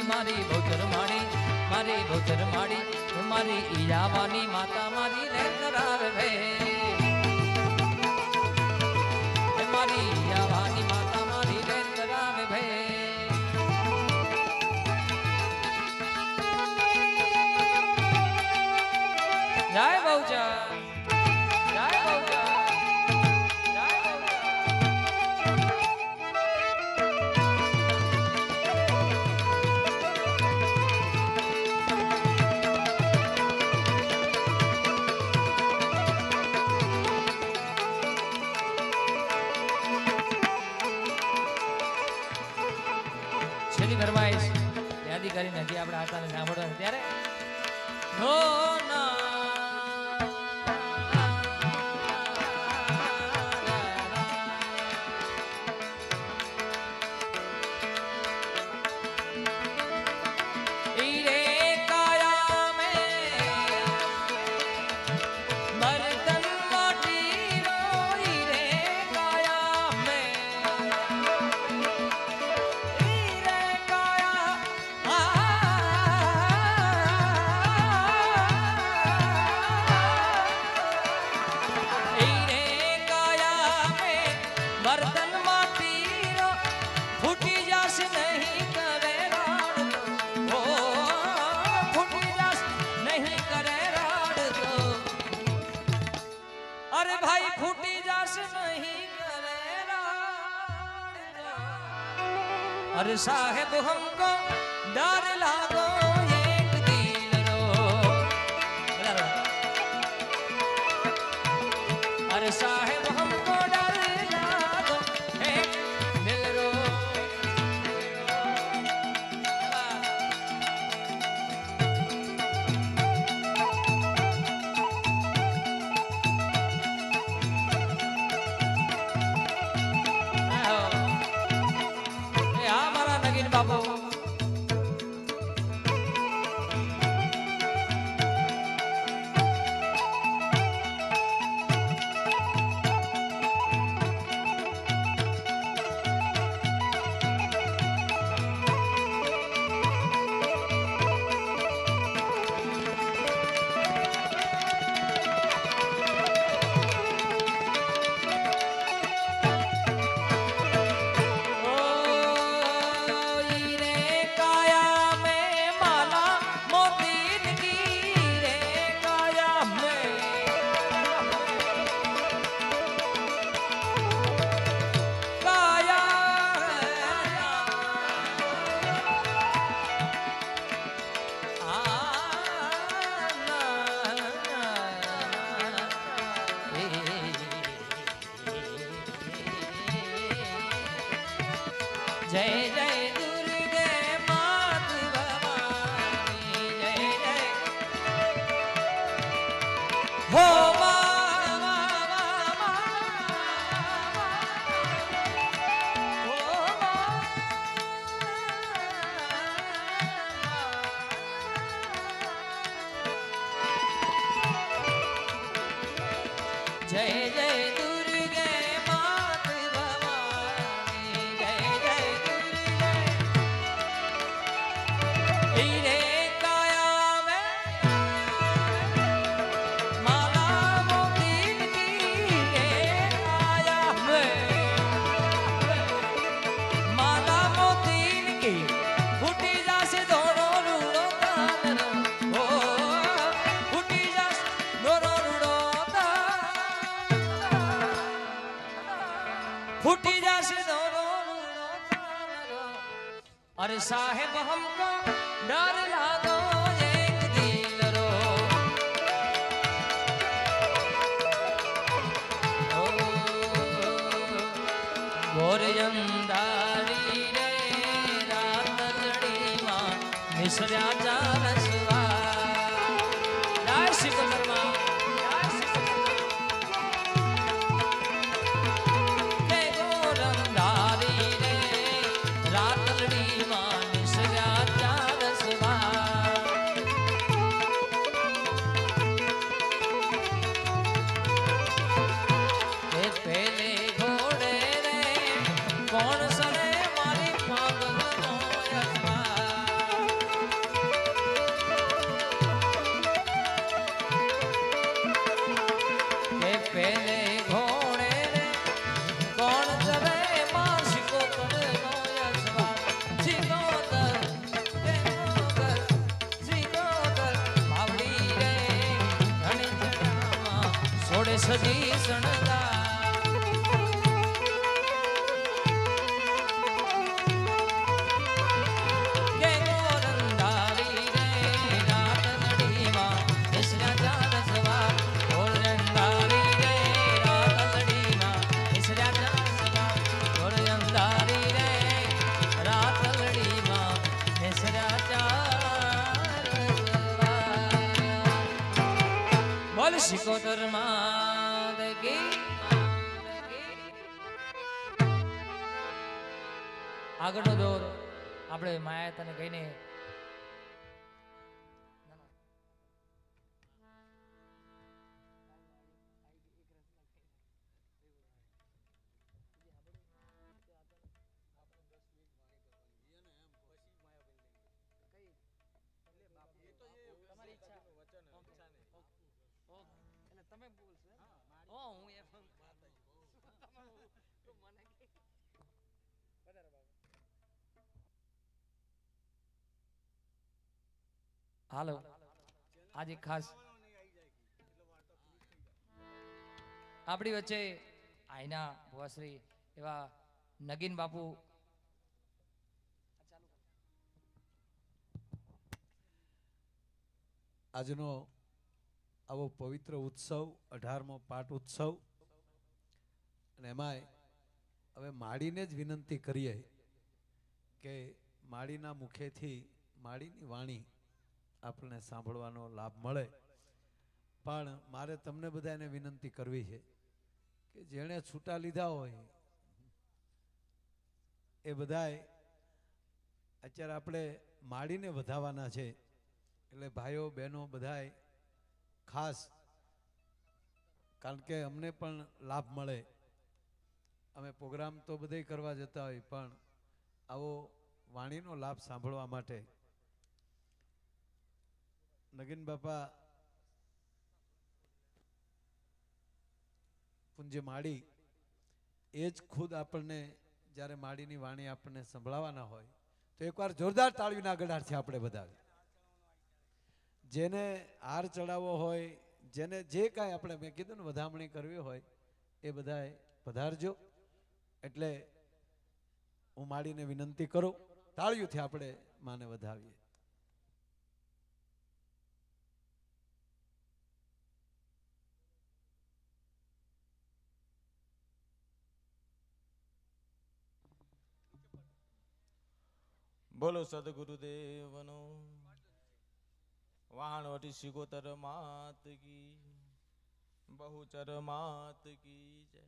મારી ભોજર માડી મારી ભોજર માડી મારી ઈયાવાની માતા મારી લે કરાવે ભે મારી ઈયાવાની માતા મારી લે કરાવે ભે જય બહુચર જય બહુચર ફરમાઈશ યાદી કરીને હજી આપણે આતાને સાંભળવાનું ત્યારે હો ના अरे साहेब हमको डर लागो एक दिल रो अरे साहेब हमको डर लागो एक दिल रो बाबू जय जय दुर्गे मात भवानी जय जय हो जय जय दुर्गे मात भवानी जय जय दुर्गे हीरे काया में माला मोती की रे काया में माला मोती की फूटी जासे दोनों रूड़ो कानर ओ फूटी जासे दोनों रूड़ो फूटी जासे दोनों अरे साहेब हमको डर लागो एक दिल रो गोर अंधारी रे रात लड़ी मां मिसरा जारसवा जय सिकंदर मां कौन सने मारी पागल नो यजमान સજી શણગાર શિકોતર માં આગળનો દોર આપણે માયા તને કહીને હાલો આજે ખાસ આપણી વચ્ચે આઈના ભુવાશ્રી એવા નગીન બાપુ આજનો આવો પવિત્ર ઉત્સવ 18મો પાટ ઉત્સવ અને એમાંય હવે માળીને જ વિનંતી કરીએ કે માળીના મુખેથી માળીની વાણી આપણને સાંભળવાનો લાભ મળે. પણ મારે તમને બધાને વિનંતી કરવી છે કે જેણે છૂટા લીધા હોય એ બધાય અત્યારે આપણે માળીને વધાવવાના છે. એટલે ભાઈઓ બહેનો બધાય ખાસ, કારણ કે અમને પણ લાભ મળે. અમે પ્રોગ્રામ તો બધે કરવા જતા હોય પણ આવો વાણીનો લાભ સાંભળવા માટે નગીન બાપા પૂજ્ય માળી એ જ ખુદ આપણને જ્યારે માળીની વાણી આપણને સંભળાવવાના હોય તો એકવાર જોરદાર તાળીના ગડારથી આપણે બધા જેને હાર ચડાવવો હોય, જેને જે કાંઈ આપણે મેં કીધું ને વધામણી કરવી હોય એ બધાએ પધારજો. એટલે હું માળીને વિનંતી કરું, તાળીઓથી આપણે માને વધાવીએ. બોલો સદગુરુદેવનો વાહણવટી શિકોતર માત કી, બહુચર માત કી જય.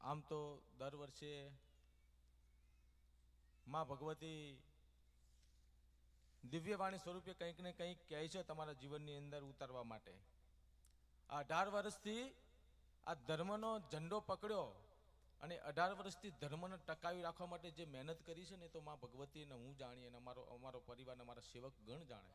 આમ તો દર વર્ષે માં ભગવતી દિવ્યવાણી સ્વરૂપે કંઈક ને કંઈક કહે છે તમારા જીવનની અંદર ઉતારવા માટે. આ 18 વર્ષથી આ ધર્મનો ઝંડો પકડ્યો અને 18 વર્ષથી ધર્મને ટકાવી રાખવા માટે જે મહેનત કરી છે ને તો માં ભગવતી ને હું જાણી અને અમારો પરિવાર ને અમારા સેવક ગણ જાણે.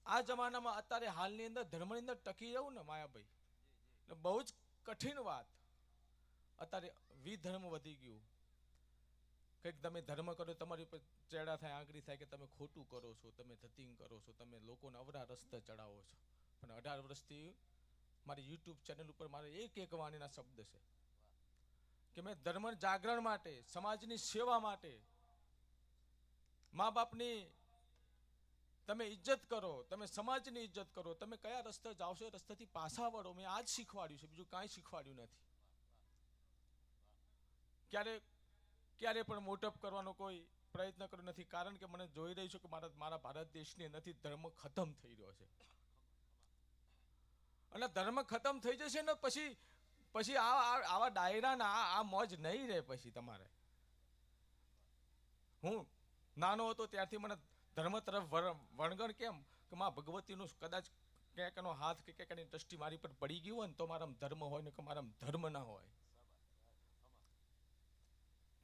આ જમાનામાં અત્યારે હાલની અંદર ધર્મની અંદર ટકી જવું ને માયાભાઈ એટલે બહુ જ કઠિન વાત. અત્યારે વિધર્મ વધી ગયું. કંઈક તમે ધર્મ કરો તમારી ઉપર ચેડા થાય, આંગળી થાય કે તમે ખોટું કરો છો, તમે ધતિંગ કરો છો, તમે લોકોને અવરા રસ્તે ચડાવો છો. પણ 18 વર્ષથી મારી યુટ્યુબ ચેનલ ઉપર મારે એક વાણીના શબ્દ છે કે મેં ધર્મ જાગરણ માટે, સમાજની સેવા માટે, મા બાપની તમે ઇજ્જત કરો, તમે સમાજની ઇજ્જત કરો, તમે કયા રસ્તે જાવશો એ રસ્તેથી પાછા વળો. મેં આ જ શીખવાડ્યું છે, બીજું કાંઈ શીખવાડ્યું નથી. ક્યારે પણ મોટપ કરવાનો કોઈ પ્રયત્ન કર્યો નથી, કારણ કે મને જોઈ રહી છું કે મારા ભારત દેશની અંદરથી ધર્મ ખતમ થઈ રહ્યો છે. અને ધર્મ ખતમ થઈ જશે ને પછી આવા ડાયરાના આ મોજ નહીં રહે. પછી તમારે, હું નાનો હતો ત્યારથી મને ધર્મ તરફ વળગણ કેમ કે માં ભગવતીનું કદાચ ક્યાંક એનો હાથ કે ક્યાંક એની દ્રષ્ટિ મારી પર પડી ગયું હોય ને તો મારા ધર્મ હોય ને કે મારા ધર્મ ના હોય.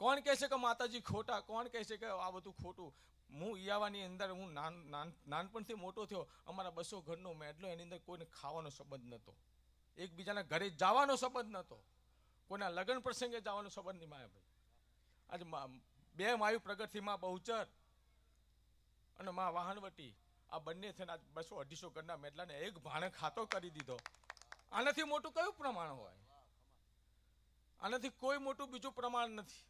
કોણ કહે છે કે માતાજી ખોટા, કોણ કહે છે કે આ બધું ખોટું. હું ઈયાવાની અંદર હું નાનપણથી મોટો થયો. અમારા 200 ઘરનો મેડલો, એની અંદર કોઈને ખાવાનો સંબંધ નહોતો, એકબીજાના ઘરે જવાનો સંબંધ નહોતો, કોઈના લગ્ન પ્રસંગે જવાનો સંબંધ નહીં. માયાભાઈ આજે 2 માયુ પ્રગટથી માં બહુચર અને માં વાહનવટી આ બંને થઈને 200-250 ઘરના મેટલાને એક ભાણે ખાતો કરી દીધો. આનાથી મોટું કયું પ્રમાણ હોય? આનાથી કોઈ મોટું બીજું પ્રમાણ નથી.